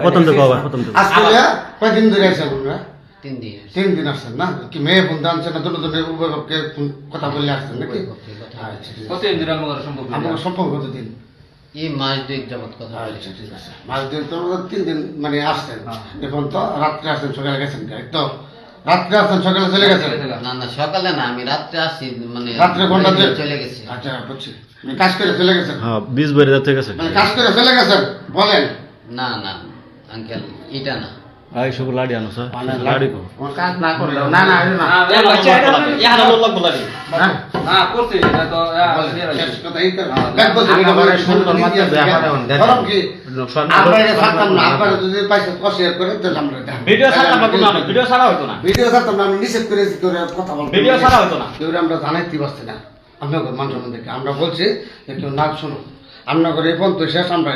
প্রথম থেকে প্রথম থেকে আজকে কয়দিন ধরে আছেন আপনারা? 3 দিন। 3 দিন আসছেন না? কি মেয়ে ফোন আনছেন না? দুটো উভয়পক্ষে কথা বলে আসছেন নাকি? আচ্ছা ঠিক আছে। কতদিন ধরে আমাদের সম্পর্ক? আপনার সম্পর্ক কতদিন? এই মাস 2 যাবত কথা বলি। আচ্ছা ঠিক আছে। মাস দিন তো 3 দিন মানে আসছেন। এখন তো রাত্রে আসছেন সকালে গেছেন তো রাত্রে আসছেন সকালে চলে গেছেন? না না সকালে না, আমি রাত্রে আসি, মানে রাত্রে ঘন্টা চলে গেছি। আচ্ছা বুঝছি। কাজ করে চলে গেছেন? হ্যাঁ 20 বাইরে যাচ্ছে গেছে মানে কাজ করে চলে গেছেন বলেন? না না আঙ্কেল, এটা না। আই সব লাড়ি আনো স্যার লাড়ি কো কাজ না করলেও না না না হ্যাঁ করছি এটা তো শেষ কথা এই তো এক বছর ধরে সুন্দর মাত্রা দেখা দেন ধরম কি আমরা এটা থাকতাম না, আপনারা যদি পয়সা শেয়ার করেন তাহলে আমরা ভিডিও ছাড়া আমরা কোনো ভিডিও ছাড়া হতো না, ভিডিও থাকতাম না, আমি নিষেধ করেছি করে কথা বলবো, ভিডিও ছাড়া হতো না। কেউ আমরা জানাইতে পারছি না আপনাকে মানুষ আমাদেরকে আমরা বলছি যে কেউ না শুনো আপনার এই পর্যন্ত শেষ আমরা